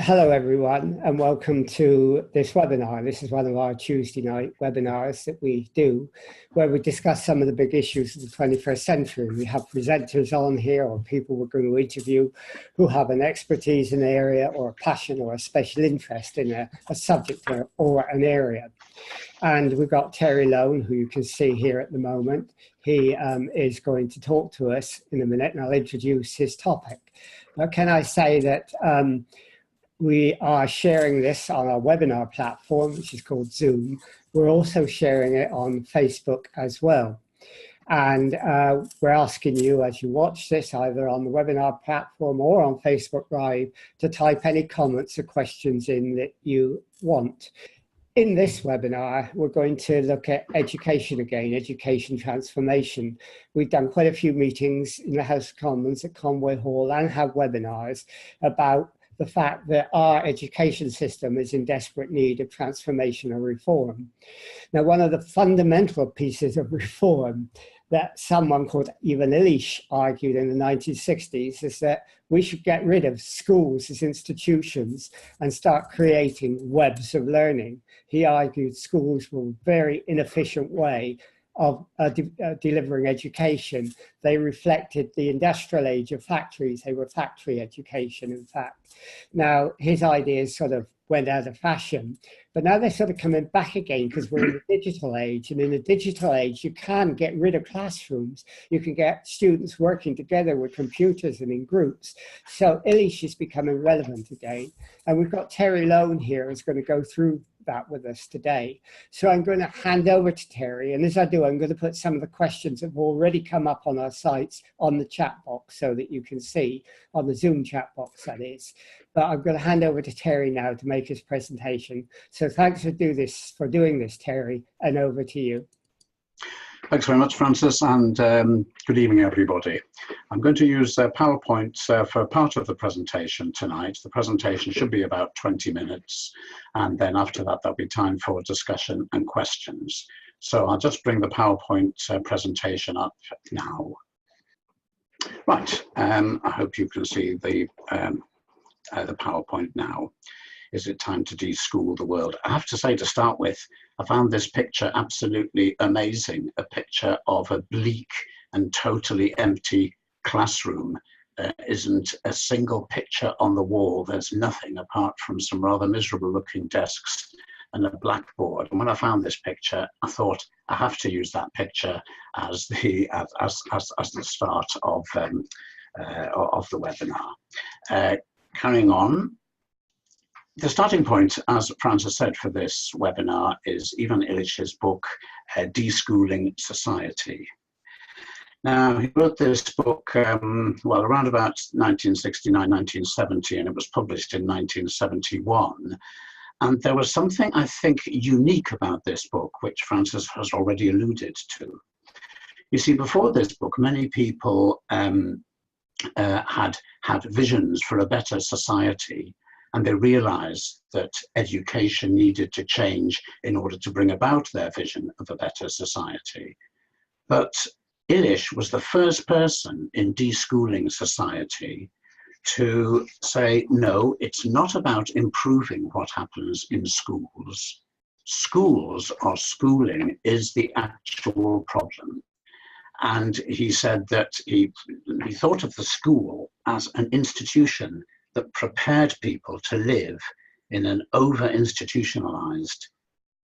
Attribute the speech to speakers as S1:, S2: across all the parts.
S1: Hello everyone and welcome to this webinar. This is one of our Tuesday night webinars that we do where we discuss some of the big issues of the 21st century. We have presenters on here or people we're going to interview who have an expertise in an area or a passion or a special interest in a subject or an area. And we've got Terry Loane, who you can see here at the moment. He is going to talk to us in a minute and I'll introduce his topic. Now, can I say that we are sharing this on our webinar platform, which is called Zoom. We're also sharing it on Facebook as well. And we're asking you as you watch this, either on the webinar platform or on Facebook Live, to type any comments or questions in that you want. In this webinar, we're going to look at education again, education transformation. We've done quite a few meetings in the House of Commons at Conway Hall and have webinars about the fact that our education system is in desperate need of transformation and reform. Now, one of the fundamental pieces of reform that someone called Ivan Illich argued in the 1960s is that we should get rid of schools as institutions and start creating webs of learning. He argued schools were a very inefficient way of delivering education. They reflected the industrial age of factories. They were factory education, in fact. Now, his ideas sort of went out of fashion, but now they're sort of coming back again because we're in the digital age. And in the digital age, you can get rid of classrooms. You can get students working together with computers and in groups. So Illich is becoming relevant again. And we've got Terry Loane here who's going to go through that with us today. So I'm going to hand over to Terry, and as I do, I'm going to put some of the questions that have already come up on our sites on the chat box so that you can see on the Zoom chat box, that is. But I'm going to hand over to Terry now to make his presentation. So thanks for doing this, Terry, and over to you.
S2: Thanks very much, Francis, and good evening, everybody. I'm going to use PowerPoint for part of the presentation tonight. The presentation should be about 20 minutes, and then after that, there'll be time for discussion and questions. So I'll just bring the PowerPoint presentation up now. Right, I hope you can see the PowerPoint now. Is it time to deschool the world? I have to say, to start with, I found this picture absolutely amazing. A picture of a bleak and totally empty classroom. There isn't a single picture on the wall. There's nothing apart from some rather miserable looking desks and a blackboard. And when I found this picture, I thought I have to use that picture as the start of the webinar. Carrying on. The starting point, as Francis said, for this webinar is Ivan Illich's book, Deschooling Society. Now, he wrote this book, well, around about 1969, 1970, and it was published in 1971. And there was something, I think, unique about this book, which Francis has already alluded to. You see, before this book, many people had visions for a better society, and they realized that education needed to change in order to bring about their vision of a better society. But Illich was the first person in Deschooling Society to say, no, it's not about improving what happens in schools. Schools or schooling is the actual problem. And he said that he thought of the school as an institution that prepared people to live in an over-institutionalized,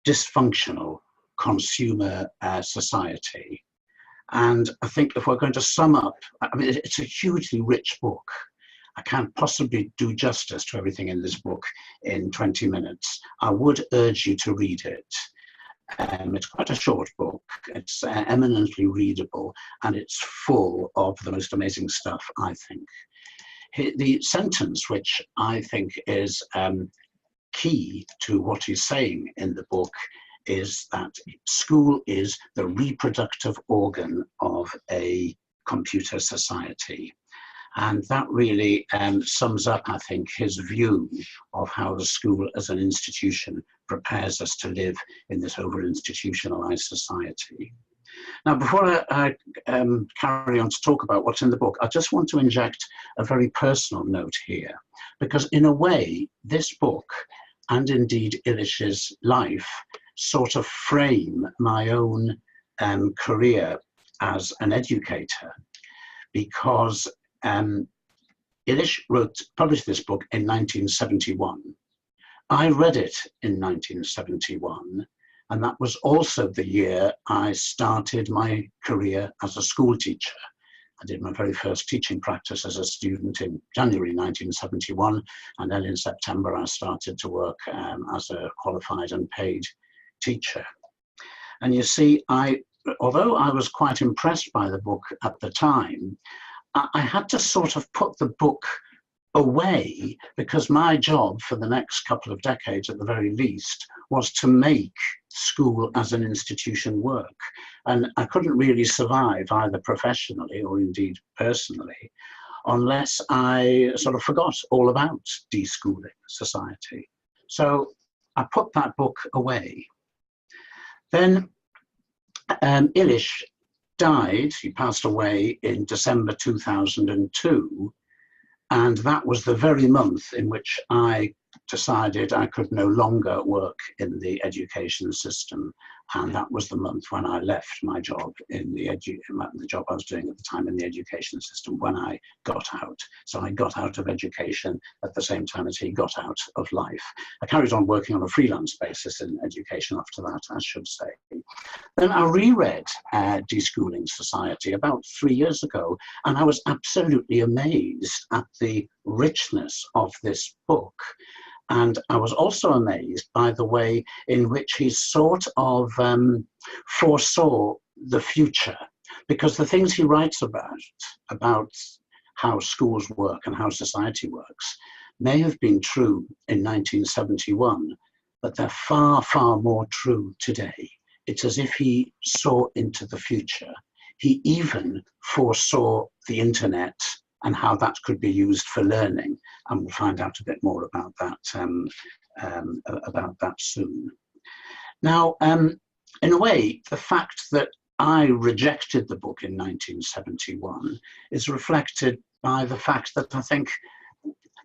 S2: dysfunctional consumer society. And I think if we're going to sum up, I mean, it's a hugely rich book. I can't possibly do justice to everything in this book in 20 minutes. I would urge you to read it. It's quite a short book. It's eminently readable, and it's full of the most amazing stuff, I think. The sentence which I think is key to what he's saying in the book is that school is the reproductive organ of a computer society. And that really sums up, I think, his view of how the school as an institution prepares us to live in this over-institutionalized society. Now, before I carry on to talk about what's in the book, I just want to inject a very personal note here, because in a way, this book, and indeed Illich's life, sort of frame my own career as an educator, because Illich published this book in 1971. I read it in 1971, and that was also the year I started my career as a school teacher. I did my very first teaching practice as a student in January 1971, and then in September I started to work as a qualified and paid teacher. And you see, although I was quite impressed by the book at the time, I had to sort of put the book away, because my job for the next couple of decades at the very least was to make school as an institution work. And I couldn't really survive either professionally or indeed personally unless I sort of forgot all about deschooling society. So I put that book away. Then Illich died. He passed away in December 2002. And that was the very month in which I decided I could no longer work in the education system. And that was the month when I left my job in the job I was doing at the time in the education system, when I got out. So I got out of education at the same time as he got out of life. I carried on working on a freelance basis in education after that, I should say. Then I reread Deschooling Society about 3 years ago, and I was absolutely amazed at the richness of this book. And I was also amazed by the way in which he sort of foresaw the future, because the things he writes about how schools work and how society works may have been true in 1971, but they're far, far more true today. It's as if he saw into the future. He even foresaw the internet and how that could be used for learning. And we'll find out a bit more about that soon. Now, in a way, the fact that I rejected the book in 1971 is reflected by the fact that I think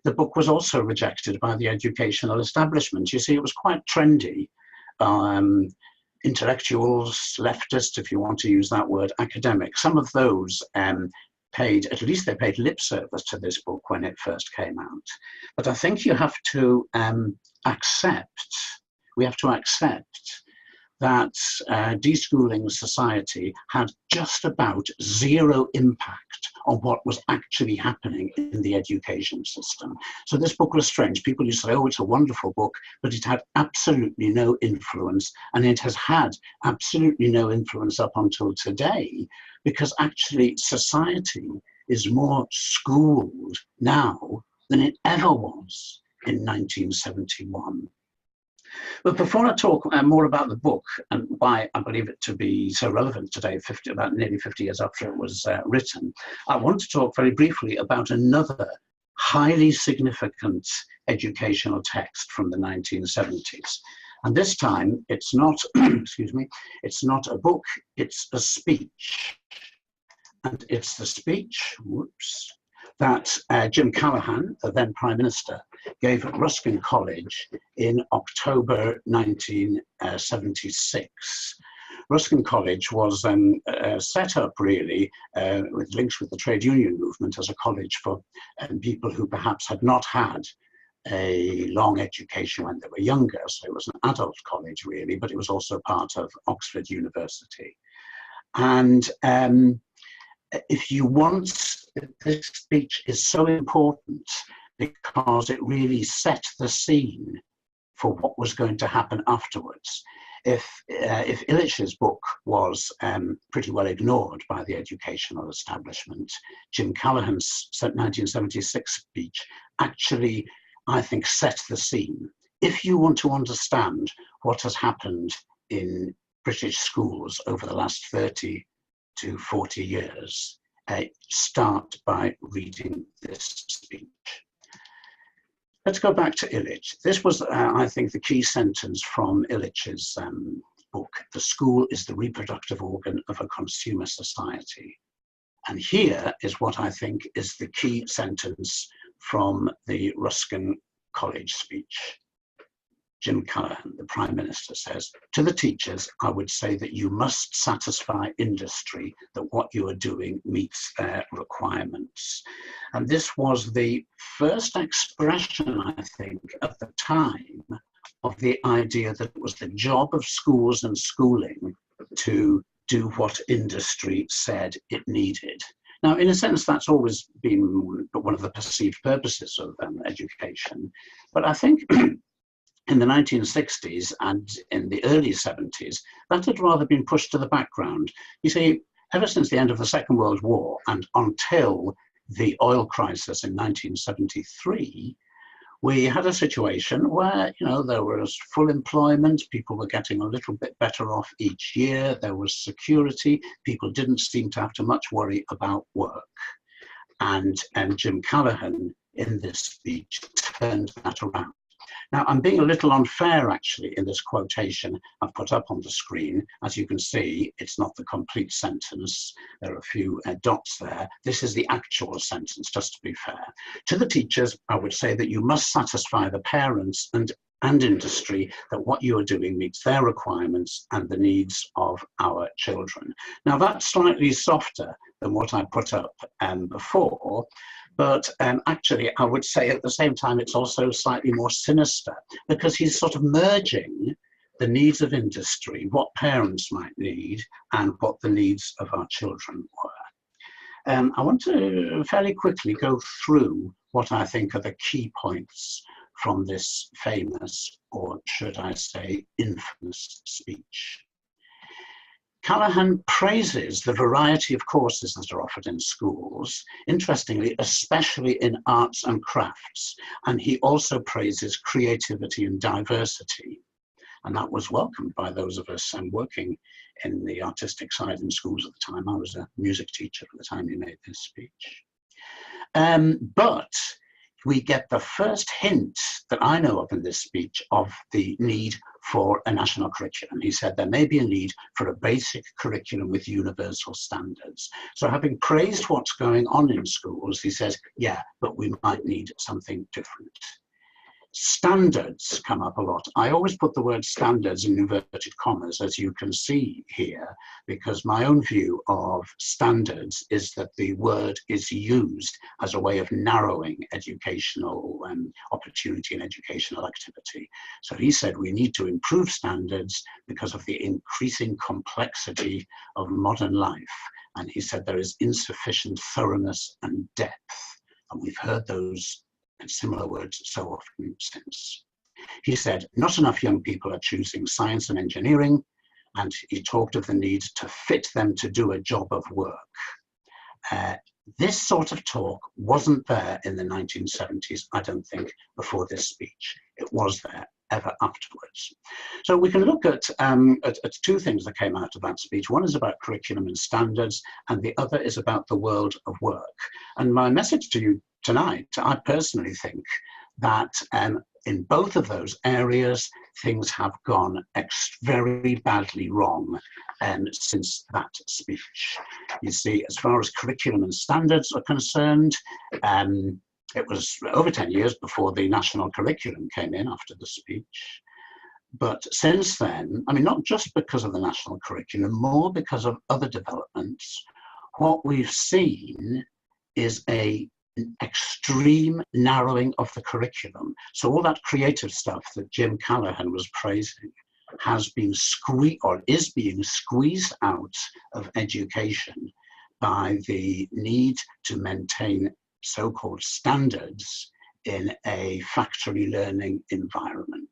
S2: the book was also rejected by the educational establishment. You see, it was quite trendy. Intellectuals, leftists, if you want to use that word, academics, some of those at least they paid lip service to this book when it first came out. But I think you have to we have to accept that Deschooling Society had just about zero impact on what was actually happening in the education system. So this book was strange. People used to say, oh, it's a wonderful book, but it had absolutely no influence, and it has had absolutely no influence up until today, because actually society is more schooled now than it ever was in 1971. But before I talk more about the book and why I believe it to be so relevant today, about nearly 50 years after it was written, I want to talk very briefly about another highly significant educational text from the 1970s. And this time it's not, excuse me, it's not a book, it's a speech. And it's the speech, that Jim Callaghan, the then Prime Minister, gave at Ruskin College in October 1976. Ruskin College was set up really with links with the trade union movement as a college for people who perhaps had not had a long education when they were younger. So it was an adult college really, but it was also part of Oxford University. And if you want, this speech is so important because it really set the scene for what was going to happen afterwards. If Illich's book was pretty well ignored by the educational establishment, Jim Callaghan's 1976 speech actually, I think, set the scene. If you want to understand what has happened in British schools over the last 30 to 40 years, start by reading this speech. Let's go back to Illich. This was, I think, the key sentence from Illich's book, "The school is the reproductive organ of a consumer society." And here is what I think is the key sentence from the Ruskin College speech. Jim Callaghan, the Prime Minister, says, "To the teachers, I would say that you must satisfy industry that what you are doing meets their requirements." And this was the first expression, I think, at the time of the idea that it was the job of schools and schooling to do what industry said it needed. Now, in a sense, that's always been one of the perceived purposes of education. But I think in the 1960s and in the early 70s, that had rather been pushed to the background. You see, ever since the end of the Second World War and until the oil crisis in 1973, we had a situation where, there was full employment, people were getting a little bit better off each year, there was security, people didn't seem to have to much worry about work. And Jim Callaghan, in this speech, turned that around. Now, I'm being a little unfair, actually, in this quotation I've put up on the screen. As you can see, it's not the complete sentence. There are a few dots there. This is the actual sentence, just to be fair. To the teachers, I would say that you must satisfy the parents and industry that what you are doing meets their requirements and the needs of our children. Now, that's slightly softer than what I put up before. But actually, I would say at the same time, it's also slightly more sinister because he's sort of merging the needs of industry, what parents might need, and what the needs of our children were. I want to fairly quickly go through what I think are the key points from this famous, or should I say, infamous speech. Callaghan praises the variety of courses that are offered in schools, interestingly, especially in arts and crafts, and he also praises creativity and diversity. And that was welcomed by those of us working in the artistic side in schools at the time. I was a music teacher at the time he made this speech. But we get the first hint that I know of in this speech of the need for a national curriculum. He said there may be a need for a basic curriculum with universal standards. So having praised what's going on in schools, he says, yeah, but we might need something different. Standards come up a lot. I always put the word standards in inverted commas, as you can see here, because my own view of standards is that the word is used as a way of narrowing educational opportunity and educational activity. So he said we need to improve standards because of the increasing complexity of modern life. And he said there is insufficient thoroughness and depth. And we've heard those and similar words so often since. He said, not enough young people are choosing science and engineering, and he talked of the need to fit them to do a job of work. This sort of talk wasn't there in the 1970s, I don't think, before this speech. It was there ever afterwards. So we can look at two things that came out of that speech. One is about curriculum and standards, and the other is about the world of work. And my message to you tonight, I personally think that in both of those areas, things have gone very badly wrong since that speech. You see, as far as curriculum and standards are concerned, it was over 10 years before the national curriculum came in after the speech. But since then, I mean, not just because of the national curriculum, more because of other developments, what we've seen is an extreme narrowing of the curriculum. So all that creative stuff that Jim Callaghan was praising has been is being squeezed out of education by the need to maintain so-called standards in a factory learning environment.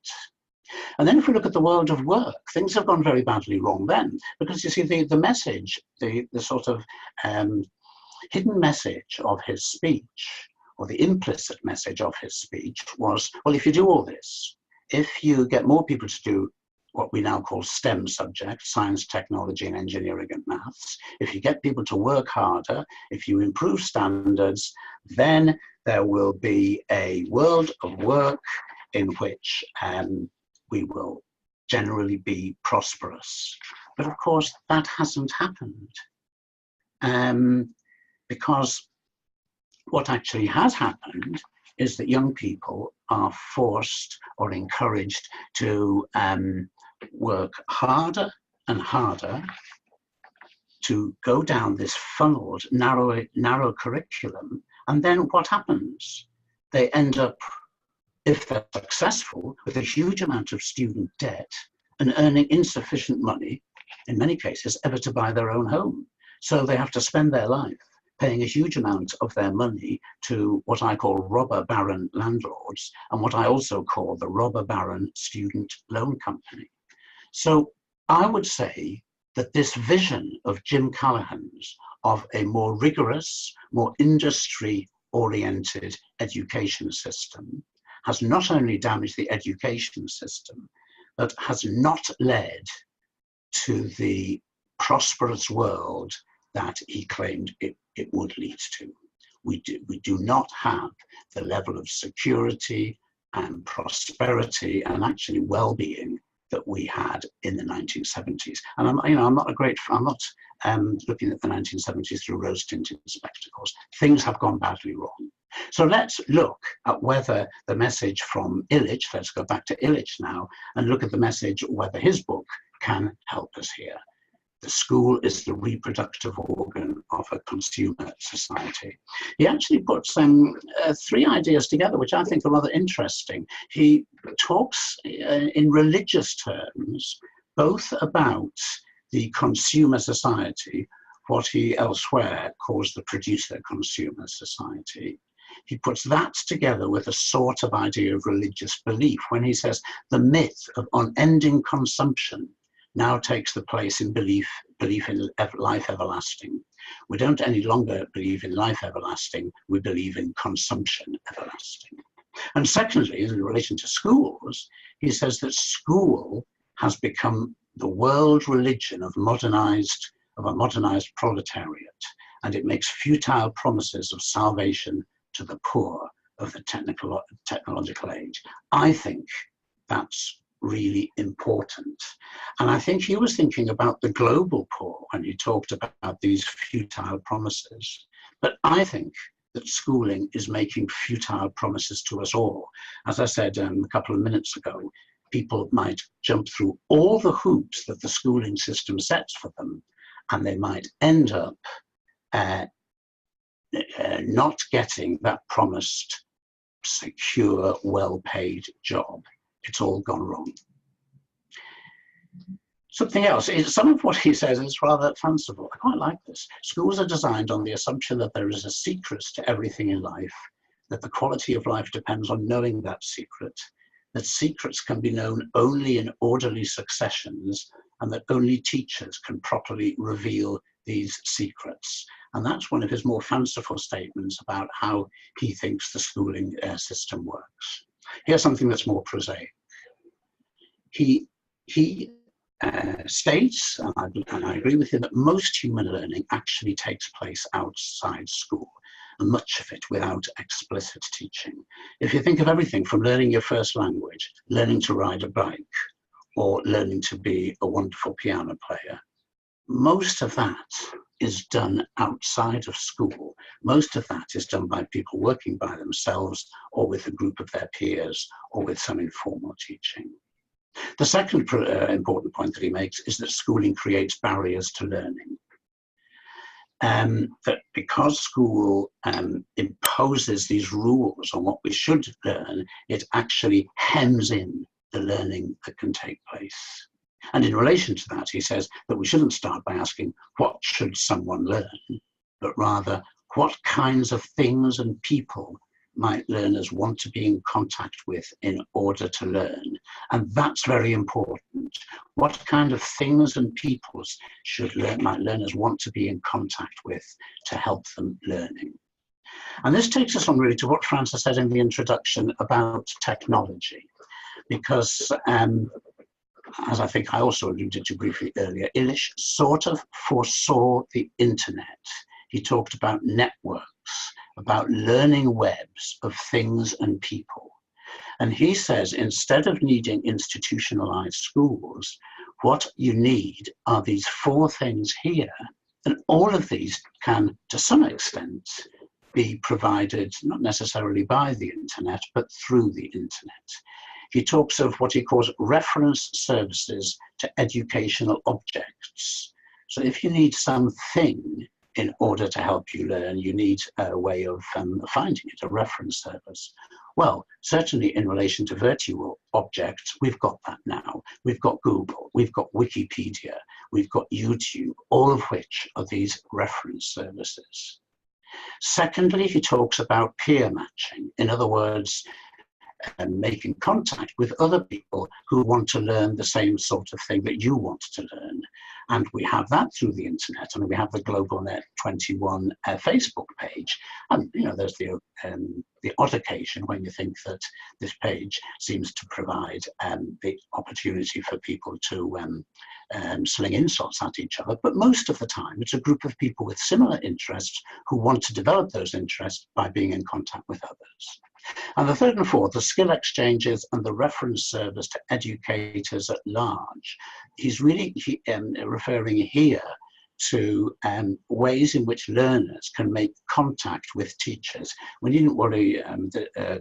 S2: And then if we look at the world of work, things have gone very badly wrong then, because you see the message, the sort of hidden message of his speech, or the implicit message of his speech was, well, if you do all this, if you get more people to do what we now call STEM subjects, science, technology, and engineering and maths, if you get people to work harder, if you improve standards, then there will be a world of work in which we will generally be prosperous. But of course, that hasn't happened. Because what actually has happened is that young people are forced or encouraged to work harder and harder to go down this funneled, narrow curriculum. And then what happens? They end up, if they're successful, with a huge amount of student debt and earning insufficient money, in many cases, ever to buy their own home. So they have to spend their life paying a huge amount of their money to what I call robber baron landlords, and what I also call the robber baron student loan company. So I would say that this vision of Jim Callaghan's of a more rigorous, more industry-oriented education system has not only damaged the education system, but has not led to the prosperous world that he claimed it would lead to. We do not have the level of security and prosperity and actually well-being that we had in the 1970s. And I'm not looking at the 1970s through rose-tinted spectacles. Things have gone badly wrong. So let's look at whether the message from Illich, let's go back to Illich now, and look at the message, whether his book can help us here. The school is the reproductive organ of a consumer society. He actually puts 3 ideas together, which I think are rather interesting. He talks in religious terms, both about the consumer society, what he elsewhere calls the producer-consumer society. He puts that together with a sort of idea of religious belief when he says the myth of unending consumption now takes the place in belief in life everlasting. We don't any longer believe in life everlasting, we believe in consumption everlasting. And secondly, in relation to schools, he says that school has become the world religion of a modernized proletariat, and it makes futile promises of salvation to the poor of the technological age. I think that's really important. And I think he was thinking about the global poor when he talked about these futile promises. But I think that schooling is making futile promises to us all. As I said a couple of minutes ago, people might jump through all the hoops that the schooling system sets for them, and they might end up not getting that promised, secure, well-paid job. It's all gone wrong. Something else, some of what he says is rather fanciful. I quite like this. Schools are designed on the assumption that there is a secret to everything in life, that the quality of life depends on knowing that secret, that secrets can be known only in orderly successions, and that only teachers can properly reveal these secrets. And that's one of his more fanciful statements about how he thinks the schooling system works. Here's something that's more prosaic. He states, and I agree with him, that most human learning actually takes place outside school, and much of it without explicit teaching. If you think of everything from learning your first language, learning to ride a bike, or learning to be a wonderful piano player, most of that is done outside of school. Most of that is done by people working by themselves, or with a group of their peers, or with some informal teaching. The second important point that he makes is that schooling creates barriers to learning. That because school imposes these rules on what we should learn, it actually hems in the learning that can take place. And in relation to that, he says that we shouldn't start by asking, what should someone learn? But rather, what kinds of things and people might learners want to be in contact with in order to learn? And that's very important. What kind of things and peoples might learners want to be in contact with to help them learning? And this takes us on really to what Francis said in the introduction about technology, because as I think I also alluded to briefly earlier, Illich sort of foresaw the internet. He talked about networks, about learning webs of things and people. And he says, instead of needing institutionalized schools, what you need are these 4 things here. And all of these can, to some extent, be provided not necessarily by the internet, but through the internet. He talks of what he calls reference services to educational objects. So if you need something in order to help you learn, you need a way of finding it, a reference service. Well, certainly in relation to virtual objects, we've got that now. We've got Google, we've got Wikipedia, we've got YouTube, all of which are these reference services. Secondly, he talks about peer matching. In other words, making contact with other people who want to learn the same sort of thing that you want to learn. And we have that through the internet. I mean, we have the GlobalNet 21 Facebook page. And, you know, there's the odd occasion when you think that this page seems to provide the opportunity for people to sling insults at each other. But most of the time, it's a group of people with similar interests who want to develop those interests by being in contact with others. And the third and fourth, the skill exchanges and the reference service to educators at large. He's really referring here to ways in which learners can make contact with teachers. We needn't worry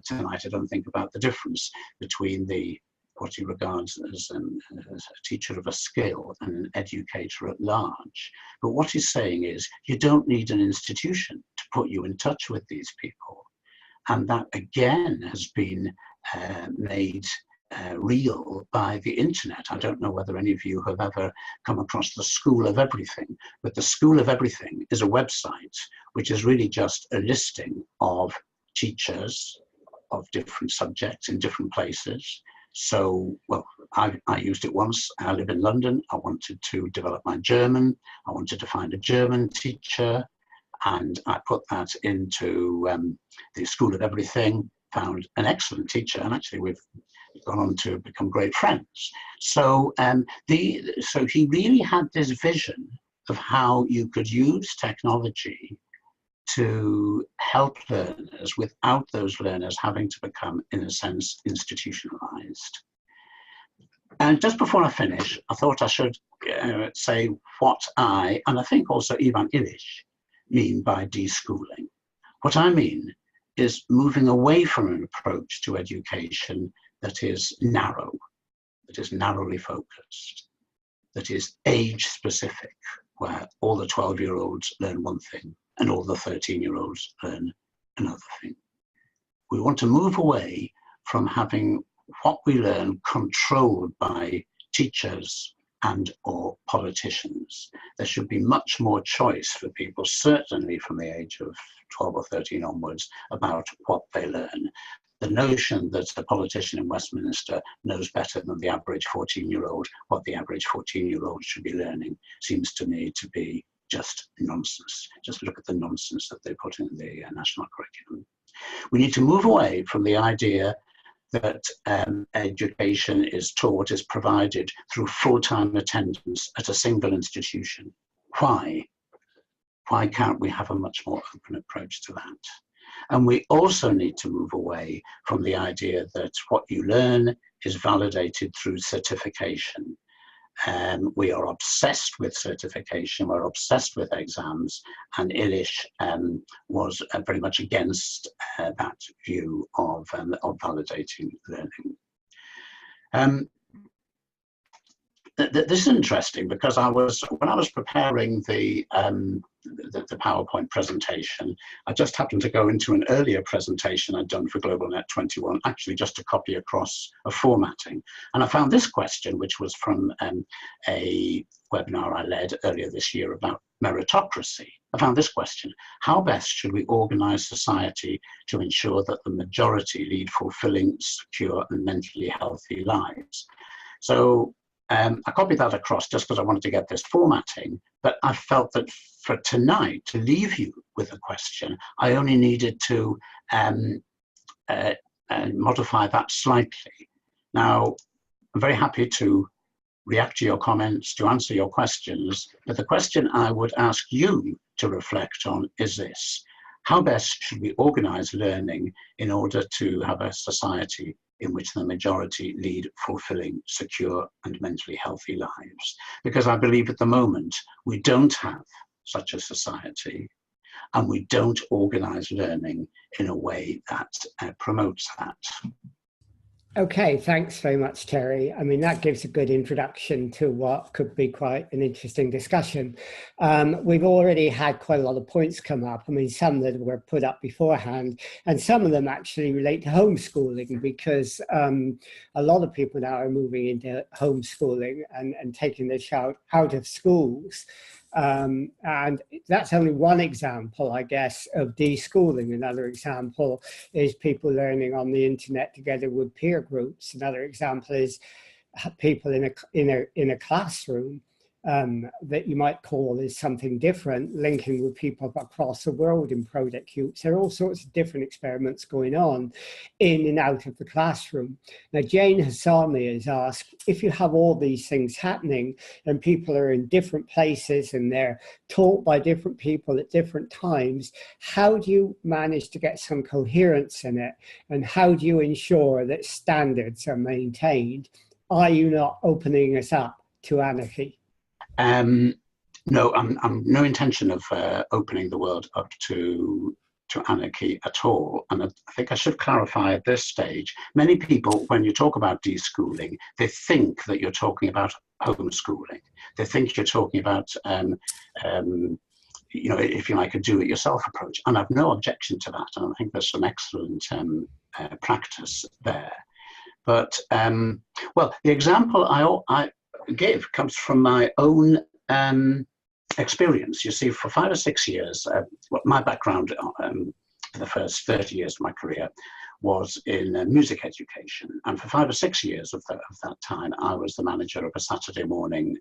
S2: tonight, I don't think, about the difference between what he regards as a teacher of a skill and an educator at large. But what he's saying is you don't need an institution to put you in touch with these people. And that, again, has been made real by the internet. I don't know whether any of you have ever come across the School of Everything, but the School of Everything is a website which is really just a listing of teachers of different subjects in different places. So, well, I used it once. I live in London. I wanted to develop my German. I wanted to find a German teacher. And I put that into the School of Everything, found an excellent teacher, and actually we've gone on to become great friends. So, so he really had this vision of how you could use technology to help learners without those learners having to become, in a sense, institutionalized. And just before I finish, I thought I should say what I, and I think also Ivan Illich, mean by deschooling. What I mean is moving away from an approach to education that is narrow, that is narrowly focused, that is age specific, where all the 12-year-olds learn one thing and all the 13-year-olds learn another thing. We want to move away from having what we learn controlled by teachers and or politicians. There should be much more choice for people, certainly from the age of 12 or 13 onwards, about what they learn. The notion that a politician in Westminster knows better than the average 14-year-old what the average 14-year-old should be learning seems to me to be just nonsense. Just look at the nonsense that they put in the national curriculum. We need to move away from the idea that education is taught, is provided through full-time attendance at a single institution. Why? Why can't we have a much more open approach to that? And we also need to move away from the idea that what you learn is validated through certification. We are obsessed with certification, we're obsessed with exams, and Illich was very much against that view of validating learning. This is interesting because when I was preparing the PowerPoint presentation, I just happened to go into an earlier presentation I'd done for GlobalNet 21, actually just to copy across a formatting. And I found this question, which was from a webinar I led earlier this year about meritocracy. I found this question: how best should we organize society to ensure that the majority lead fulfilling, secure, and mentally healthy lives? So I copied that across just because I wanted to get this formatting, but I felt that for tonight, to leave you with a question, I only needed to modify that slightly. Now, I'm very happy to react to your comments, to answer your questions, but the question I would ask you to reflect on is this: how best should we organize learning in order to have a society in which the majority lead fulfilling, secure, and mentally healthy lives? Because I believe at the moment we don't have such a society. and we don't organise learning in a way that promotes that.
S1: Okay, thanks very much, Terry. I mean, that gives a good introduction to what could be quite an interesting discussion. We've already had quite a lot of points come up. I mean, some that were put up beforehand, and some of them actually relate to homeschooling, because a lot of people now are moving into homeschooling and taking their child out of schools. And that's only one example, I guess, of deschooling. Another example is people learning on the internet together with peer groups. Another example is people in a classroom that you might call is something different, linking with people across the world in project groups. There are all sorts of different experiments going on in and out of the classroom. Now, Jane Hassami has asked, if you have all these things happening and people are in different places and they're taught by different people at different times, how do you manage to get some coherence in it? And how do you ensure that standards are maintained? Are you not opening us up to anarchy?
S2: No, I'm no intention of opening the world up to anarchy at all. And I think I should clarify at this stage, many people, when you talk about deschooling, they think that you're talking about homeschooling. They think you're talking about, you know, if you like, a do-it-yourself approach. And I've no objection to that. And I think there's some excellent practice there. But, well, the example I give comes from my own experience. You see, for 5 or 6 years, my background for the first 30 years of my career was in music education. And for 5 or 6 years of that time, I was the manager of a Saturday morning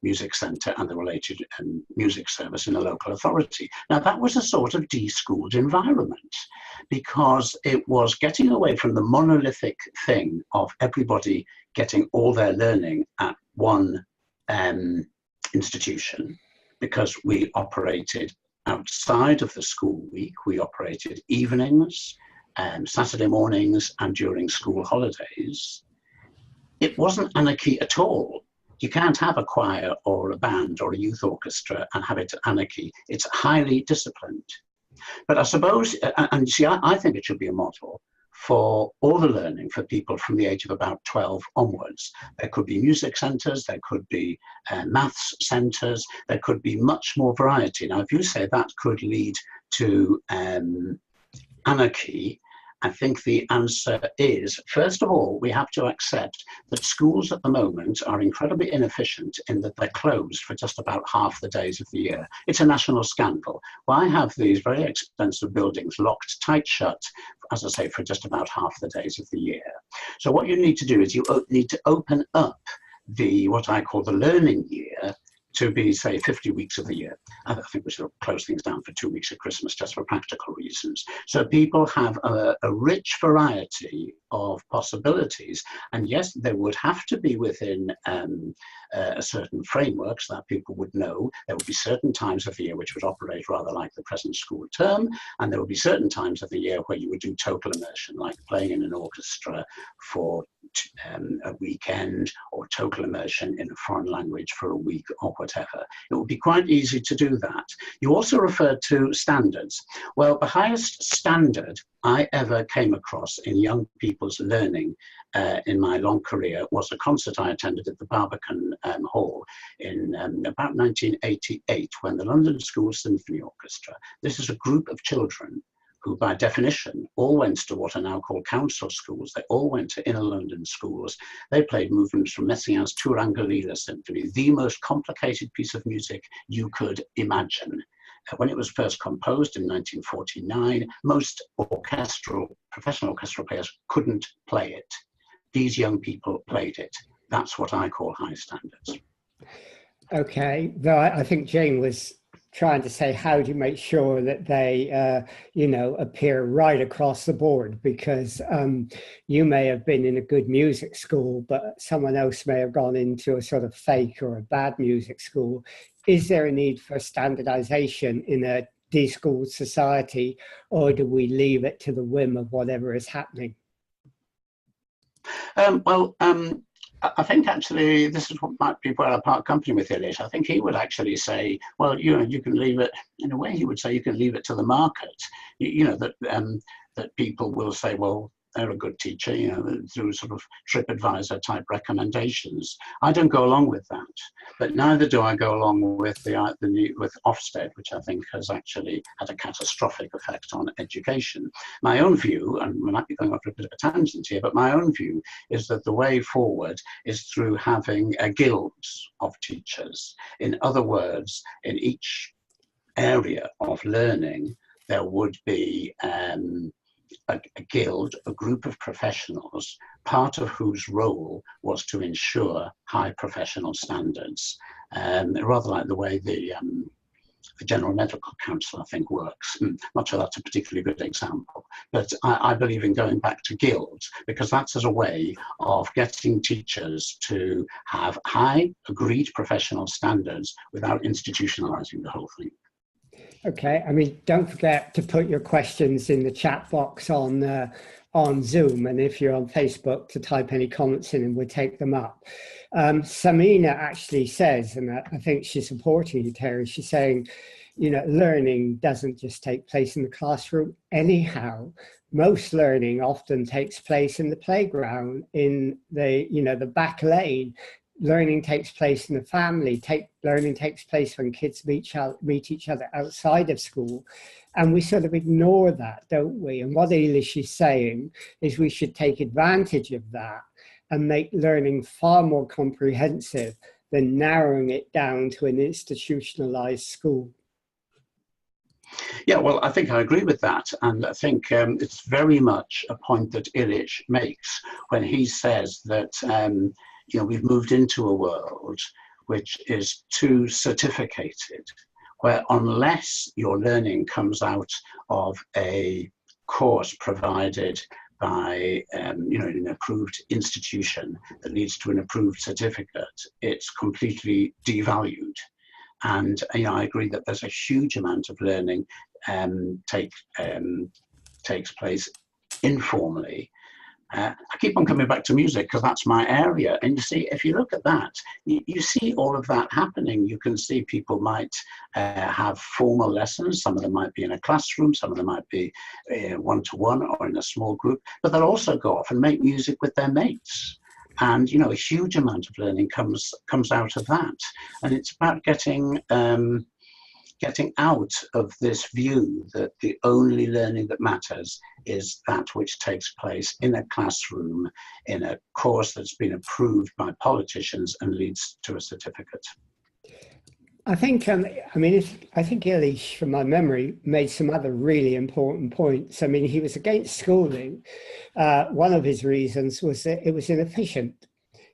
S2: music centre and the related music service in a local authority. Now, that was a sort of deschooled environment, because it was getting away from the monolithic thing of everybody getting all their learning at one institution, because we operated outside of the school week. We operated evenings, Saturday mornings, and during school holidays. It wasn't anarchy at all. You can't have a choir or a band or a youth orchestra and have it anarchy. It's highly disciplined. But I suppose, and see, I think it should be a model for all the learning for people from the age of about 12 onwards. There could be music centres, there could be maths centres, there could be much more variety. Now, if you say that could lead to anarchy, I think the answer is, first of all, we have to accept that schools at the moment are incredibly inefficient in that they're closed for just about half the days of the year. It's a national scandal. Why have these very expensive buildings locked tight shut, as I say, for just about half the days of the year? So what you need to do is you need to open up what I call the learning year to be, say, 50 weeks of the year. I think we should close things down for 2 weeks at Christmas just for practical reasons. So people have a rich variety of possibilities. And yes, they would have to be within a certain framework so that people would know. There would be certain times of the year which would operate rather like the present school term. And there would be certain times of the year where you would do total immersion, like playing in an orchestra for a weekend, or total immersion in a foreign language for a week, or whatever. It would be quite easy to do that. You also referred to standards. Well, the highest standard I ever came across in young people's learning in my long career was a concert I attended at the Barbican Hall in about 1988, when the London School Symphony Orchestra, this is a group of children who by definition all went to what are now called council schools. They all went to inner London schools. They played movements from Messiaen's Turangalila Symphony, the most complicated piece of music you could imagine. When it was first composed in 1949, most professional orchestral players couldn't play it. These young people played it. That's what I call high standards. Okay,
S1: though I think Jane was trying to say, how do you make sure that they, you know, appear right across the board? Because you may have been in a good music school, but someone else may have gone into a sort of fake or a bad music school. Is there a need for standardization in a deschooled society, or do we leave it to the whim of whatever is happening?
S2: I think actually this is what might be where I part company with Illich. I think he would actually say, well, you can leave it, in a way he would say you can leave it to the market. That people will say, well, they're a good teacher, through sort of TripAdvisor type recommendations. I don't go along with that, but neither do I go along with with Ofsted, which I think has actually had a catastrophic effect on education. My own view, and we might be going off a bit of a tangent here, but my own view is that the way forward is through having guilds of teachers. In other words, in each area of learning, there would be a guild, a group of professionals, part of whose role was to ensure high professional standards, rather like the way the General Medical Council, I think, works. Not sure that's a particularly good example, but I believe in going back to guilds, because that's as a way of getting teachers to have high, agreed professional standards without institutionalizing the whole thing.
S1: Okay, I mean, don't forget to put your questions in the chat box on Zoom, and if you're on Facebook, to type any comments in and we'll take them up. Samina actually says, and I think she's supporting you, Terry, she's saying, learning doesn't just take place in the classroom. Anyhow, most learning often takes place in the playground, in the back lane. Learning takes place in the family. Learning takes place when kids meet each other outside of school. And we sort of ignore that, don't we? And what Illich is saying is we should take advantage of that and make learning far more comprehensive than narrowing it down to an institutionalized school.
S2: Yeah, well, I think I agree with that. And I think it's very much a point that Illich makes when he says that we've moved into a world which is too certificated, where unless your learning comes out of a course provided by an approved institution that leads to an approved certificate, it's completely devalued. And I agree that there's a huge amount of learning takes place informally. I keep on coming back to music because that's my area. And you see, if you look at that, you see all of that happening. You can see people might have formal lessons. Some of them might be in a classroom. Some of them might be one-to-one or in a small group. But they'll also go off and make music with their mates. And, a huge amount of learning comes out of that. And it's about getting out of this view that the only learning that matters is that which takes place in a classroom, in a course that's been approved by politicians and leads to a certificate.
S1: I think, I think Illich, from my memory, made some other really important points. I mean, he was against schooling. One of his reasons was that it was inefficient.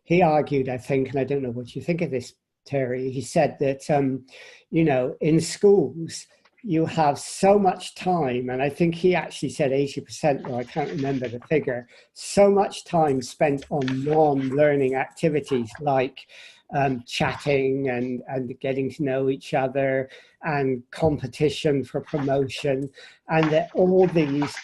S1: He argued, I think, and I don't know what you think of this, Terry, he said that, in schools, you have so much time, and I think he actually said 80%, or I can't remember the figure, so much time spent on non-learning activities like chatting and getting to know each other and competition for promotion, and that all these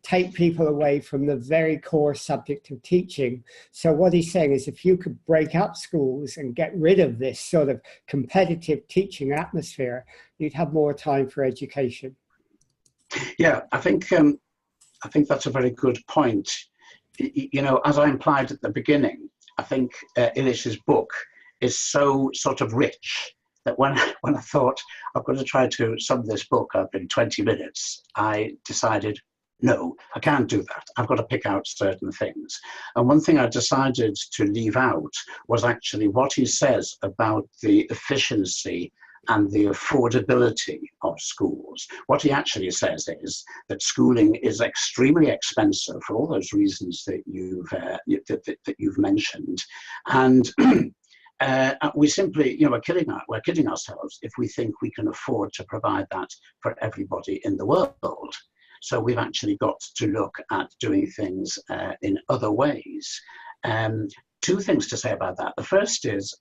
S1: take people away from the very core subject of teaching. So what he's saying is if you could break up schools and get rid of this sort of competitive teaching atmosphere, you'd have more time for education.
S2: Yeah, I think that's a very good point. As I implied at the beginning, I think Illich's book is so sort of rich that when I thought I'm going to try to sum this book up in 20 minutes, I decided, no, I can't do that. I've got to pick out certain things. And one thing I decided to leave out was actually what he says about the efficiency and the affordability of schools. What he actually says is that schooling is extremely expensive for all those reasons that you've mentioned, and we simply, we're kidding ourselves if we think we can afford to provide that for everybody in the world. So we've actually got to look at doing things in other ways. Two things to say about that. The first is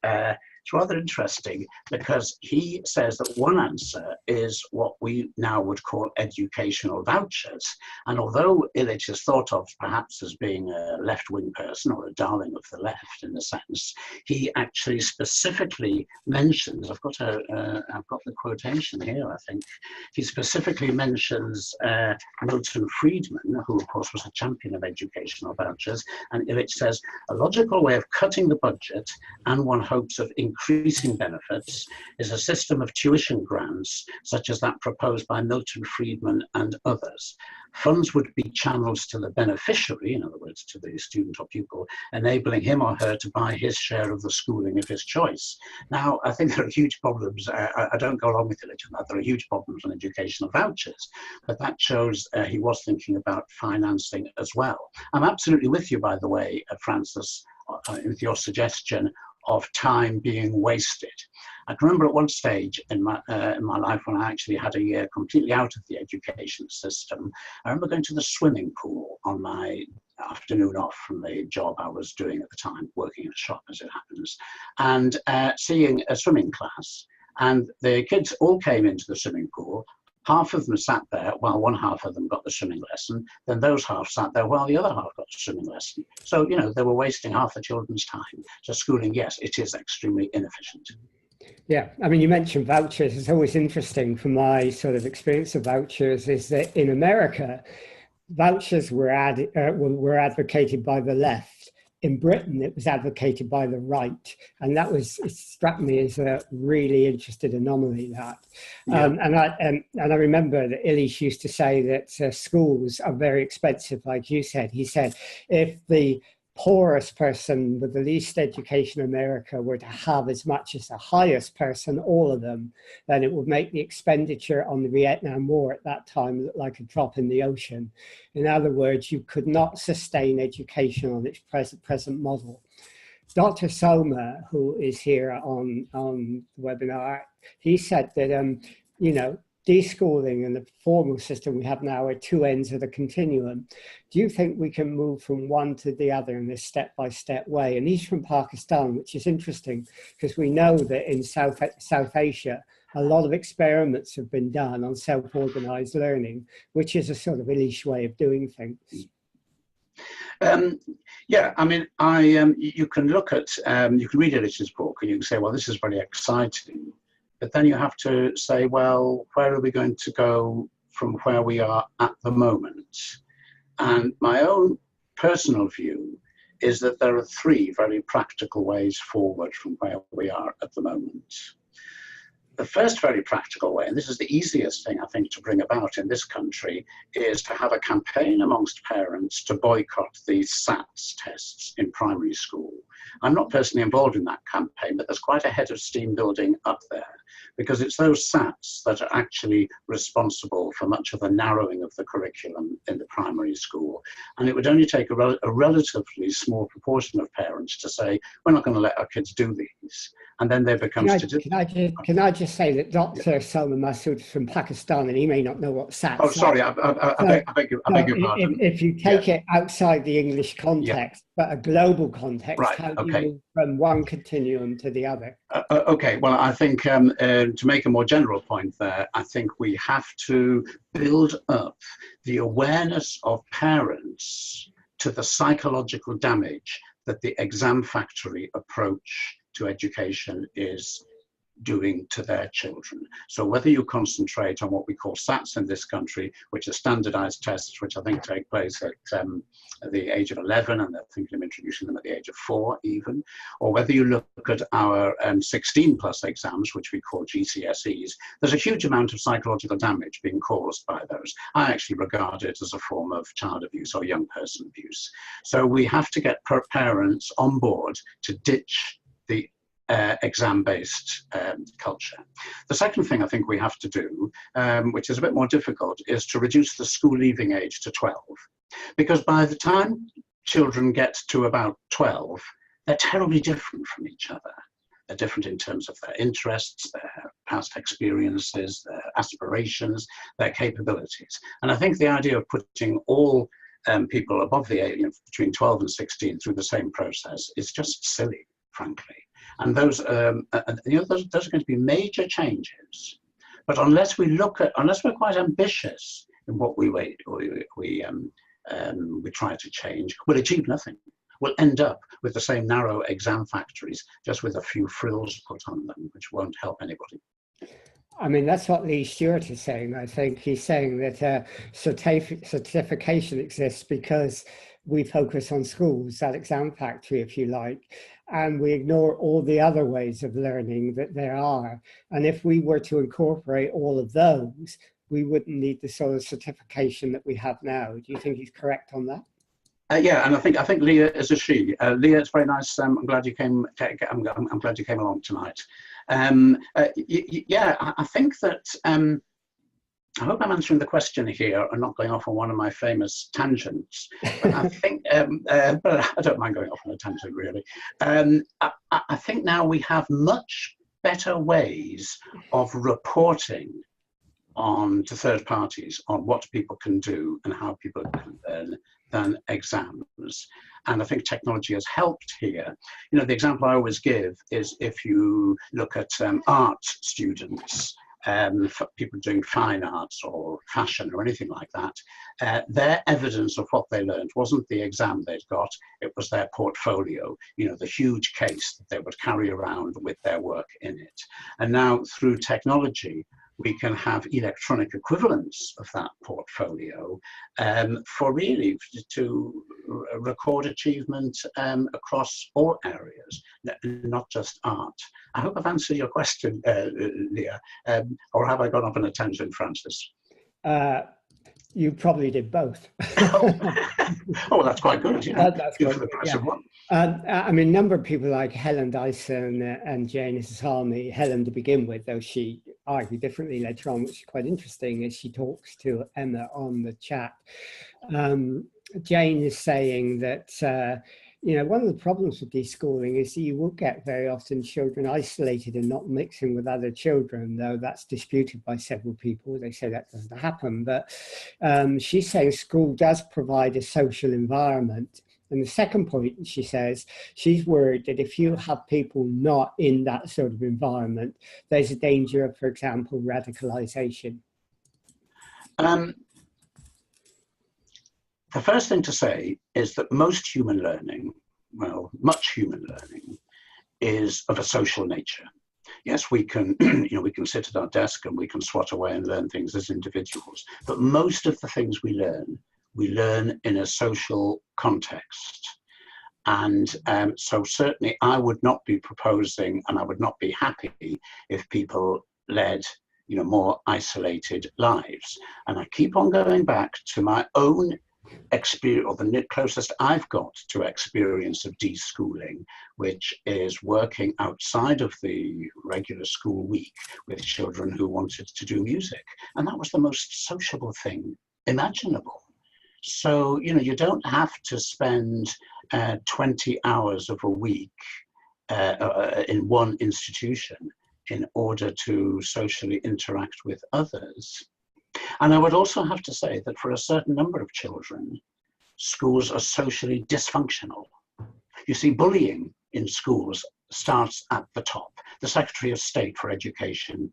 S2: It's rather interesting because he says that one answer is what we now would call educational vouchers. And although Illich is thought of perhaps as being a left-wing person or a darling of the left in a sense, he actually specifically mentions, I've got the quotation here, I think, he specifically mentions Milton Friedman, who of course was a champion of educational vouchers, and Illich says, a logical way of cutting the budget and one hopes of increasing benefits is a system of tuition grants such as that proposed by Milton Friedman and others. Funds would be channeled to the beneficiary, in other words, to the student or pupil, enabling him or her to buy his share of the schooling of his choice. Now, I think there are huge problems. I don't go along with Illich on that. There are huge problems on educational vouchers, but that shows he was thinking about financing as well. I'm absolutely with you, by the way, Francis, with your suggestion of time being wasted. I can remember at one stage in my life when I actually had a year completely out of the education system. I remember going to the swimming pool on my afternoon off from the job I was doing at the time, working in a shop as it happens, and seeing a swimming class. And the kids all came into the swimming pool. Half of them sat there while one half of them got the swimming lesson. Then those half sat there while the other half got the swimming lesson. So, you know, they were wasting half the children's time. So schooling, yes, it is extremely inefficient.
S1: Yeah, I mean, you mentioned vouchers. It's always interesting from my sort of experience of vouchers is that in America, vouchers were advocated by the left. In Britain, it was advocated by the right, and it struck me as a really interesting anomaly. That,
S2: Yeah.
S1: And I remember that Illich used to say that schools are very expensive, like you said. He said if the poorest person with the least education in America were to have as much as the highest person, all of them, then it would make the expenditure on the Vietnam War at that time look like a drop in the ocean. In other words, you could not sustain education on its present model. Dr. Soma, who is here on the webinar, he said that, you know, deschooling and the formal system we have now are two ends of the continuum. Do you think we can move from one to the other in this step-by-step way? And he's from Pakistan, which is interesting because we know that in South Asia, a lot of experiments have been done on self-organized learning, which is a sort of Illich way of doing things.
S2: Yeah, I mean, you can look at, you can read Illich's book and you can say, well, this is very exciting. But then you have to say, well, where are we going to go from where we are at the moment? And my own personal view is that there are three very practical ways forward from where we are at the moment. The first very practical way, and this is the easiest thing I think to bring about in this country, is to have a campaign amongst parents to boycott the SATs tests in primary school. I'm not personally involved in that campaign, but there's quite a head of steam building up there, because it's those SATs that are actually responsible for much of the narrowing of the curriculum in the primary school. And it would only take a relatively small proportion of parents to say, we're not going to let our kids do these. And then they become...
S1: Can I just say that Dr. Salman Masood is from Pakistan and he may not know what SATs
S2: are. Oh, sorry, I beg your pardon.
S1: If you take it outside the English context, but a global context,
S2: right,
S1: how do you move from one continuum to the other?
S2: Okay, well, I think to make a more general point there, I think we have to build up the awareness of parents to the psychological damage that the exam factory approach to education is doing to their children. So whether you concentrate on what we call SATs in this country, which are standardized tests, which I think take place at the age of 11, and they're thinking of introducing them at the age of 4 even, or whether you look at our 16 plus exams, which we call GCSEs, there's a huge amount of psychological damage being caused by those. I actually regard it as a form of child abuse or young person abuse. So we have to get parents on board to ditch the exam-based culture. The second thing I think we have to do, which is a bit more difficult, is to reduce the school leaving age to 12. Because by the time children get to about 12, they're terribly different from each other. They're different in terms of their interests, their past experiences, their aspirations, their capabilities. And I think the idea of putting all people above the age, between 12 and 16 through the same process is just silly, frankly. And those are going to be major changes. But unless we're quite ambitious in what we try to change, we'll achieve nothing. We'll end up with the same narrow exam factories, just with a few frills put on them, which won't help anybody.
S1: I mean, that's what Lee Stewart is saying. I think he's saying that certification exists because we focus on schools, that exam factory, if you like, and we ignore all the other ways of learning that there are. And if we were to incorporate all of those, we wouldn't need the sort of certification that we have now. Do you think he's correct on that?
S2: Yeah, and I think Leah is a she. Leah, it's very nice. I'm glad you came. I'm glad you came along tonight. Yeah, I think that. I hope I'm answering the question here and not going off on one of my famous tangents. But I think, but I don't mind going off on a tangent really. I think now we have much better ways of reporting on to third parties on what people can do and how people can learn than exams. And I think technology has helped here. You know, the example I always give is if you look at art students, people doing fine arts or fashion or anything like that, their evidence of what they learned wasn't the exam they'd got, it was their portfolio, you know, the huge case that they would carry around with their work in it. And now through technology, we can have electronic equivalents of that portfolio for really to record achievement across all areas, not just art. I hope I've answered your question, Leah, or have I gone off on a tangent, Francis?
S1: You probably did both.
S2: Oh, that's quite good. Yeah,
S1: that's
S2: good for the press of one.
S1: I mean, a number of people like Helen Dyson and Jane Salmi, Helen to begin with, though she argued differently later on, which is quite interesting as she talks to Emma on the chat. Jane is saying that, you know, one of the problems with deschooling is that you will get very often children isolated and not mixing with other children, though that's disputed by several people. They say that doesn't happen, but she's saying school does provide a social environment. And the second point, she says, she's worried that if you have people not in that sort of environment, there's a danger of, for example, radicalization.
S2: The first thing to say is that most human learning, well, much human learning, is of a social nature. Yes, we can, you know, we can sit at our desk and we can swat away and learn things as individuals, but most of the things we learn in a social context. And so certainly I would not be proposing, and I would not be happy if people led, you know, more isolated lives. And I keep on going back to my own experience, or the closest I've got to experience of deschooling, which is working outside of the regular school week with children who wanted to do music. And that was the most sociable thing imaginable. So, you know, you don't have to spend 20 hours of a week in one institution in order to socially interact with others. And I would also have to say that for a certain number of children, schools are socially dysfunctional. You see, bullying in schools starts at the top. The Secretary of State for Education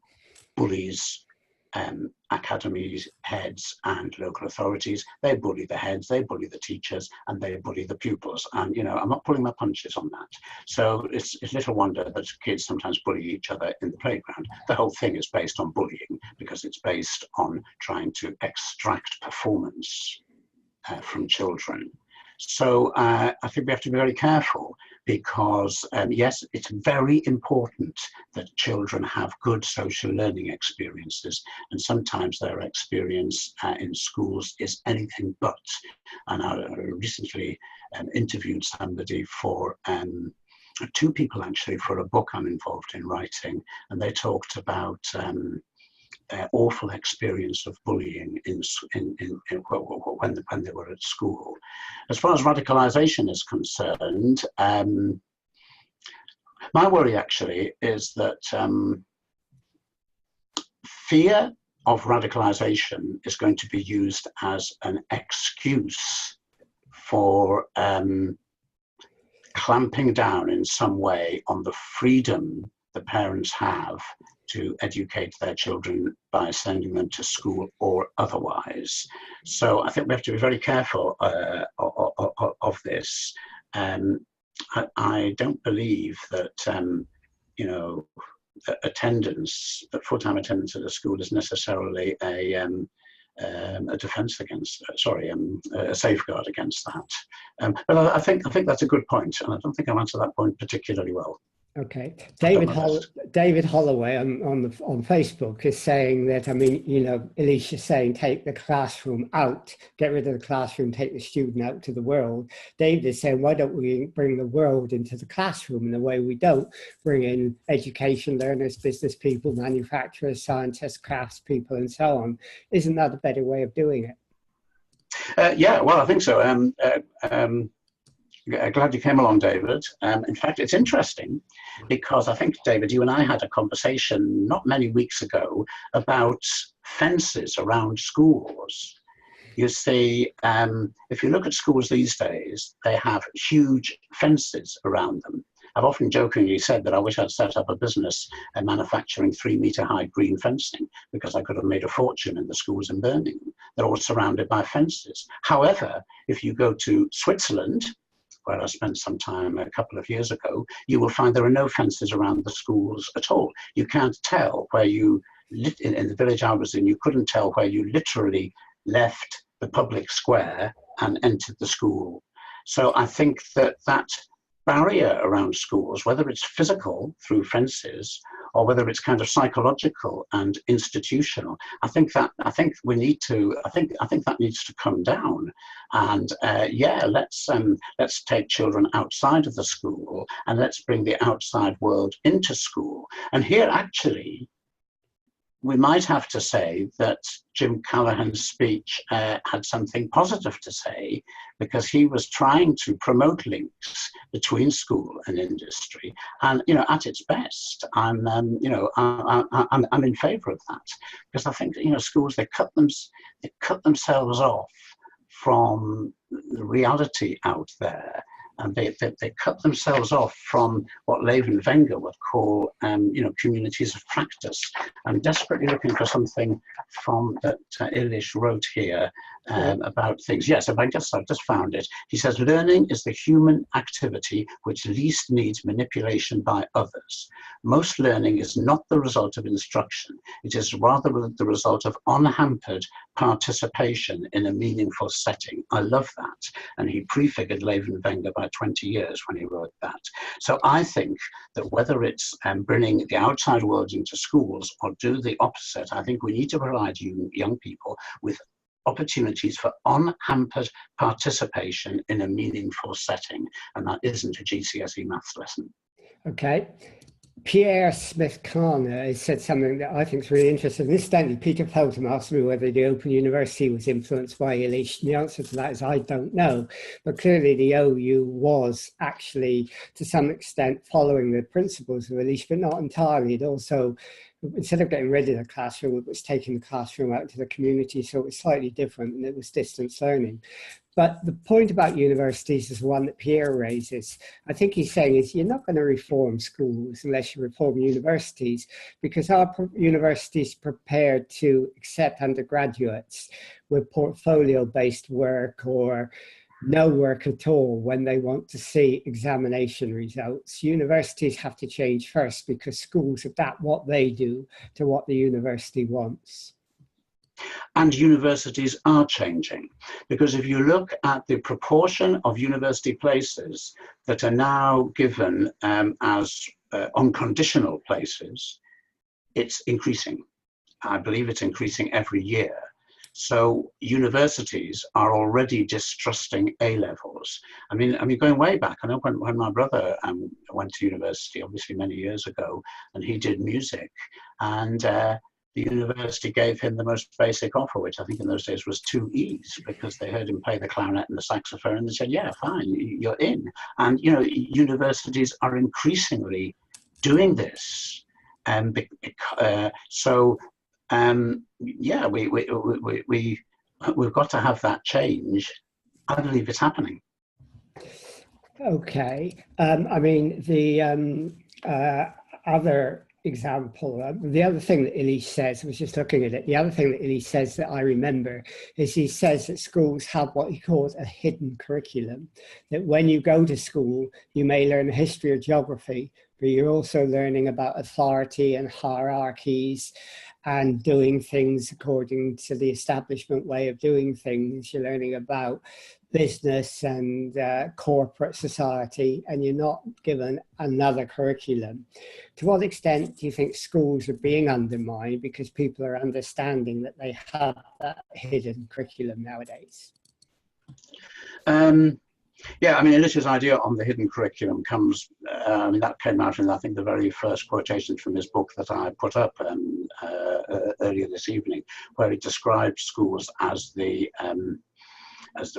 S2: bullies academies, heads and local authorities. They bully the heads, they bully the teachers, and they bully the pupils. And, you know, I'm not pulling my punches on that. So it's little wonder that kids sometimes bully each other in the playground. The whole thing is based on bullying because it's based on trying to extract performance from children. So I think we have to be very careful because, yes, it's very important that children have good social learning experiences, and sometimes their experience in schools is anything but. And I recently interviewed somebody for, two people actually, for a book I'm involved in writing, and they talked about awful experience of bullying when they were at school. As far as radicalization is concerned, my worry actually is that fear of radicalization is going to be used as an excuse for clamping down in some way on the freedom the parents have to educate their children by sending them to school or otherwise. So I think we have to be very careful of this. I don't believe that, you know, attendance, that full-time attendance at a school is necessarily a defense against, a safeguard against that. But I think that's a good point, and I don't think I've answered that point particularly well.
S1: Okay, David Holloway on Facebook is saying that, I mean, you know, Illich is saying take the classroom out, get rid of the classroom, take the student out to the world. David is saying, why don't we bring the world into the classroom in a way we don't bring in education learners, business people, manufacturers, scientists, crafts people, and so on? Isn't that a better way of doing it?
S2: Yeah, well, I think so. Glad you came along, David. In fact, it's interesting because I think, David, you and I had a conversation not many weeks ago about fences around schools. You see, if you look at schools these days, they have huge fences around them. I've often jokingly said that I wish I'd set up a business manufacturing 3-meter high green fencing, because I could have made a fortune in the schools in Birmingham. They're all surrounded by fences. However, if you go to Switzerland, where I spent some time a couple of years ago, you will find there are no fences around the schools at all. You can't tell where you, in the village I was in, you couldn't tell where you literally left the public square and entered the school. So I think that that barrier around schools, whether it's physical through fences or whether it's kind of psychological and institutional, I think that needs to come down. And yeah, let's take children outside of the school and let's bring the outside world into school. And here, actually, we might have to say that Jim Callaghan's speech had something positive to say, because he was trying to promote links between school and industry. And, you know, at its best, I'm in favour of that, because I think, you know, schools, they cut themselves off from the reality out there. And they cut themselves off from what Levin Wenger would call, communities of practice. I'm desperately looking for something from that Illich wrote here about things. Yes, I've just found it. He says, learning is the human activity which least needs manipulation by others. Most learning is not the result of instruction. It is rather the result of unhampered participation in a meaningful setting. I love that. And he prefigured Levin Wenger by 20 years when he wrote that. So I think that whether it's bringing the outside world into schools or do the opposite, I think we need to provide young people with opportunities for unhampered participation in a meaningful setting. And that isn't a GCSE maths lesson.
S1: Okay. Pierre Smith-Carner has said something that I think is really interesting. Incidentally, Peter Feltham asked me whether the Open University was influenced by Illich. The answer to that is I don't know. But clearly the OU was actually, to some extent, following the principles of Illich, but not entirely. It also, instead of getting rid of the classroom, it was taking the classroom out to the community, so it was slightly different, and it was distance learning. But the point about universities is one that Pierre raises. I think he's saying is you're not going to reform schools unless you reform universities, because our universities prepared to accept undergraduates with portfolio-based work or no work at all when they want to see examination results. Universities have to change first, because schools adapt what they do to what the university wants.
S2: And universities are changing, because if you look at the proportion of university places that are now given as unconditional places, it's increasing. I believe it's increasing every year. So universities are already distrusting A-levels. I mean, going way back, I know when my brother went to university, obviously many years ago, and he did music, and the university gave him the most basic offer, which I think in those days was 2 E's, because they heard him play the clarinet and the saxophone, and they said, yeah, fine, you're in. And, you know, universities are increasingly doing this. Yeah, we've got to have that change. I believe it's happening.
S1: Okay. I mean, the other example, the other thing that Illich says, I was just looking at it, the other thing that Illich says that I remember is he says that schools have what he calls a hidden curriculum, that when you go to school, you may learn history or geography, but you're also learning about authority and hierarchies and doing things according to the establishment way of doing things. You're learning about business and corporate society, and you're not given another curriculum. To what extent do you think schools are being undermined because people are understanding that they have that hidden curriculum nowadays?
S2: Yeah, I mean, Illich's idea on the hidden curriculum comes, I mean, that came out in, I think, the very first quotation from his book that I put up earlier this evening, where he described schools as the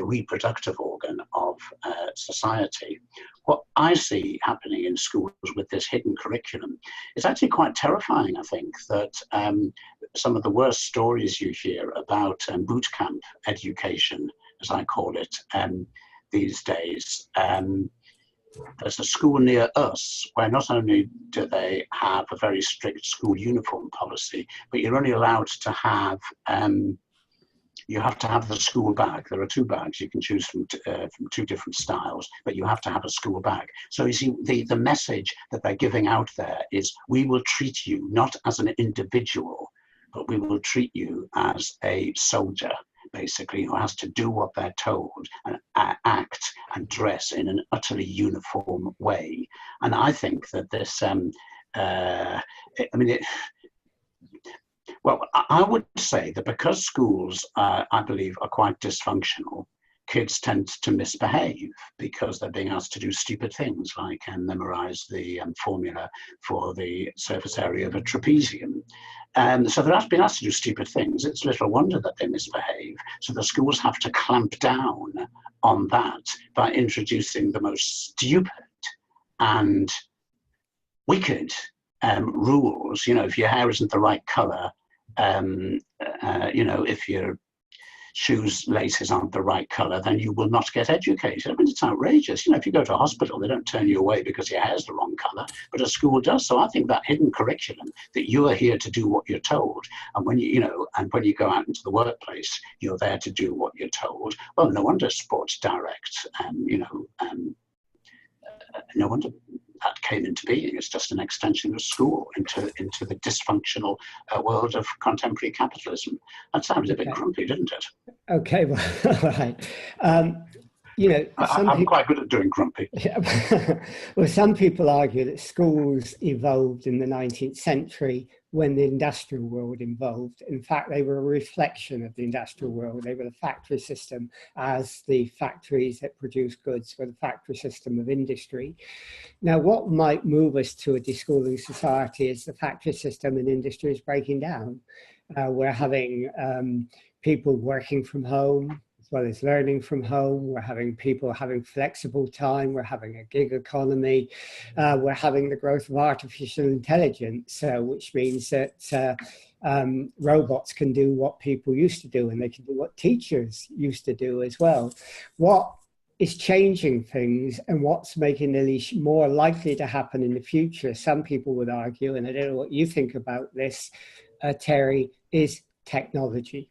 S2: reproductive organ of society. What I see happening in schools with this hidden curriculum is actually quite terrifying, I think, that some of the worst stories you hear about boot camp education, as I call it, these days. There's a school near us where not only do they have a very strict school uniform policy, but you're only allowed to have you have to have the school bag. There are two bags you can choose from two different styles, but you have to have a school bag. So you see, the message that they're giving out there is, we will treat you not as an individual, but we will treat you as a soldier, basically, who has to do what they're told and act and dress in an utterly uniform way. And I think that this, well, I would say that because schools, I believe, are quite dysfunctional, kids tend to misbehave because they're being asked to do stupid things like memorize the formula for the surface area of a trapezium. So they're being asked to do stupid things. It's little wonder that they misbehave. So the schools have to clamp down on that by introducing the most stupid and wicked rules. You know, if your hair isn't the right color, you know, if your shoes laces aren't the right color, then you will not get educated. I mean, it's outrageous. You know, if you go to a hospital, they don't turn you away because your hair's the wrong color, but a school does. So I think that hidden curriculum, that you are here to do what you're told, and when you know, and when you go out into the workplace, you're there to do what you're told. Well, no wonder Sports Direct, you know, no wonder that came into being. It's just an extension of school into the dysfunctional world of contemporary capitalism. That sounds a bit grumpy, didn't it?
S1: Okay, well, right. You know,
S2: I'm quite good at doing grumpy.
S1: Well, some people argue that schools evolved in the 19th century when the industrial world evolved. In fact, they were a reflection of the industrial world. They were the factory system, as the factories that produce goods were the factory system of industry. Now, what might move us to a deschooling society is the factory system and industry is breaking down. We're having people working from home, as well as learning from home. We're having people having flexible time. We're having a gig economy. We're having the growth of artificial intelligence, which means that robots can do what people used to do, and they can do what teachers used to do as well. What is changing things, and what's making Illich more likely to happen in the future, some people would argue, and I don't know what you think about this, Terry, is technology.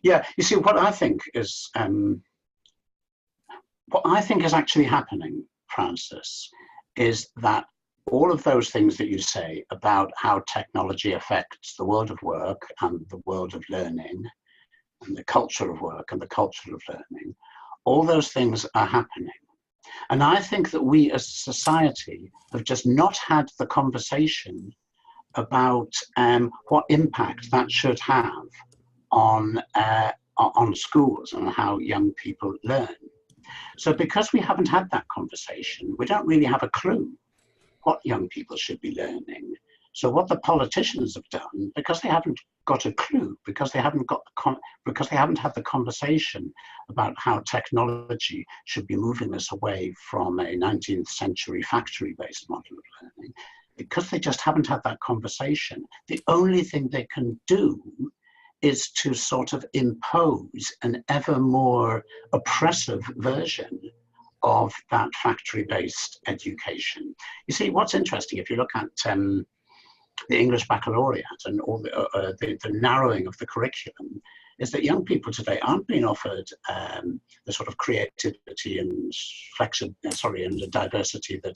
S2: Yeah, you see, what I think is actually happening, Francis, is that all of those things that you say about how technology affects the world of work and the world of learning and the culture of work and the culture of learning, all those things are happening. And I think that we as a society have just not had the conversation about what impact that should have on schools and how young people learn. So because we haven't had that conversation, we don't really have a clue what young people should be learning. So what the politicians have done, because they haven't got a clue, because they haven't had the conversation about how technology should be moving us away from a 19th century factory-based model of learning, because they just haven't had that conversation, the only thing they can do is to sort of impose an ever more oppressive version of that factory-based education. You see, what's interesting, if you look at the English baccalaureate and all the narrowing of the curriculum, is that young people today aren't being offered the sort of creativity and and the diversity that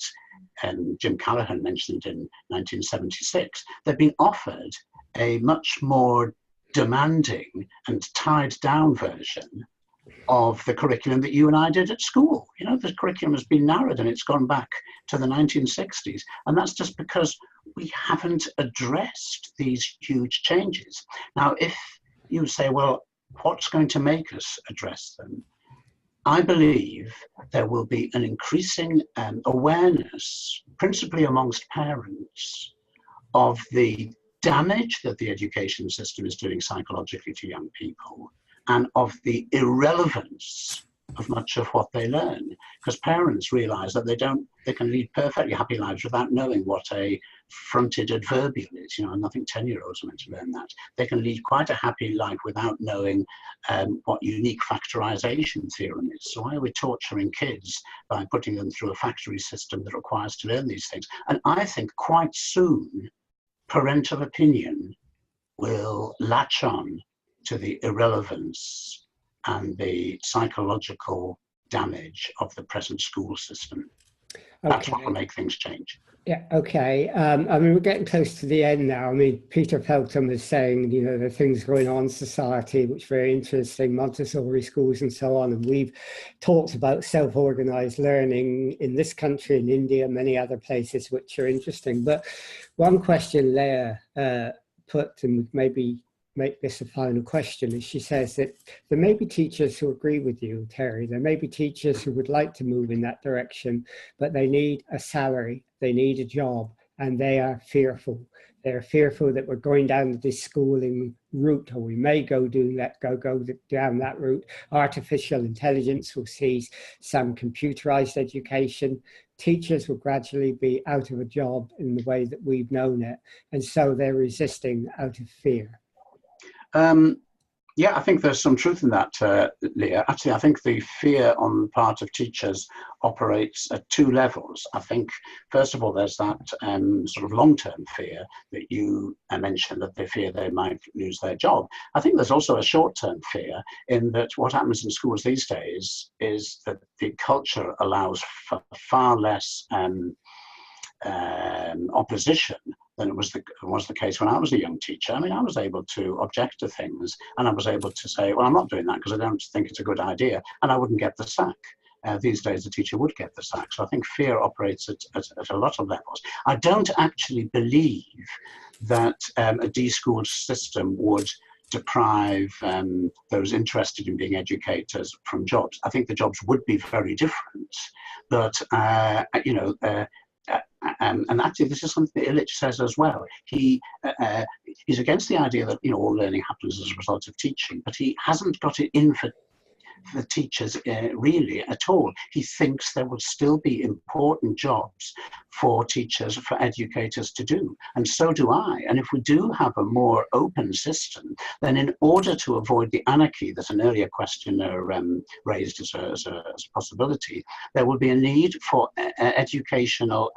S2: Jim Callaghan mentioned in 1976. They've been offered a much more demanding and tied down version of the curriculum that you and I did at school. You know, the curriculum has been narrowed and it's gone back to the 1960s. And that's just because we haven't addressed these huge changes. Now, if you say, well, what's going to make us address them? I believe there will be an increasing awareness, principally amongst parents, of the damage that the education system is doing psychologically to young people, and of the irrelevance of much of what they learn, because parents realize that they can lead perfectly happy lives without knowing what a fronted adverbial is. You know, and I think 10-year-olds are meant to learn that. They can lead quite a happy life without knowing what unique factorization theorem is. So why are we torturing kids by putting them through a factory system that requires to learn these things? And I think quite soon, parental opinion will latch on to the irrelevance and the psychological damage of the present school system. That's what will make things change.
S1: Yeah, okay. I mean, we're getting close to the end now. I mean, Peter Feltham is saying, you know, there are things going on in society which are very interesting, Montessori schools and so on. And we've talked about self-organized learning in this country, in India, many other places which are interesting. But one question Leah put, and maybe make this a final question, is she says that there may be teachers who agree with you, Terry. There may be teachers who would like to move in that direction, but they need a salary, they need a job, and they are fearful. They're fearful that we're going down this schooling route, or we may go down that route. Artificial intelligence will see some computerized education. Teachers will gradually be out of a job in the way that we've known it. And so they're resisting out of fear.
S2: Yeah, I think there's some truth in that, Leah. Actually, I think the fear on the part of teachers operates at two levels. I think, first of all, there's that sort of long-term fear that you mentioned, that they fear they might lose their job. I think there's also a short-term fear in that what happens in schools these days is that the culture allows for far less opposition than it was the case when I was a young teacher. I mean, I was able to object to things, and I was able to say, well, I'm not doing that because I don't think it's a good idea, and I wouldn't get the sack. These days, the teacher would get the sack. So I think fear operates at a lot of levels. I don't actually believe that a deschooled system would deprive those interested in being educators from jobs. I think the jobs would be very different, but you know, and actually, this is something that Illich says as well. He's against the idea that, you know, all learning happens as a result of teaching, but he hasn't got it in for the teachers really at all. He thinks there will still be important jobs for teachers, for educators to do, and so do I. And if we do have a more open system, then in order to avoid the anarchy that an earlier questioner raised as a possibility, there will be a need for educational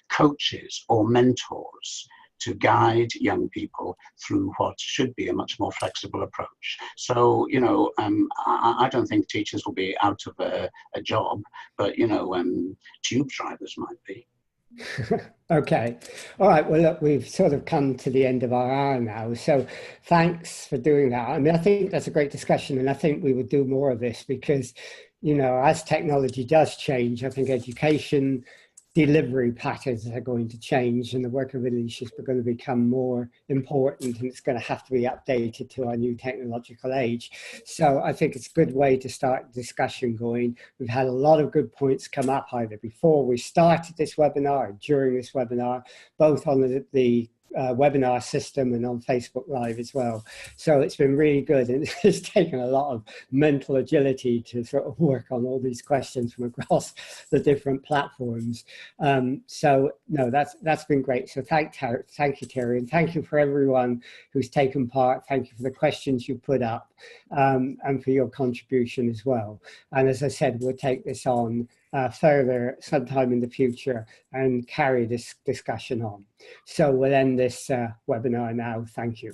S2: coaches or mentors to guide young people through what should be a much more flexible approach. So, you know, I don't think teachers will be out of a job, but, you know, tube drivers might be.
S1: Okay. All right. Well, look, we've sort of come to the end of our hour now. So thanks for doing that. I mean, I think that's a great discussion, and I think we would do more of this because, you know, as technology does change, I think education delivery patterns are going to change, and the work of Illich is going to become more important, and it's going to have to be updated to our new technological age. So I think it's a good way to start discussion going. We've had a lot of good points come up either before we started this webinar or during this webinar, both on the webinar system and on Facebook Live as well. So it's been really good, and it's taken a lot of mental agility to sort of work on all these questions from across the different platforms. So no, that's been great. So thank you, Terry, and thank you for everyone who's taken part. Thank you for the questions you put up, and for your contribution as well. And as I said, we'll take this on further sometime in the future and carry this discussion on. So we'll end this webinar now. Thank you.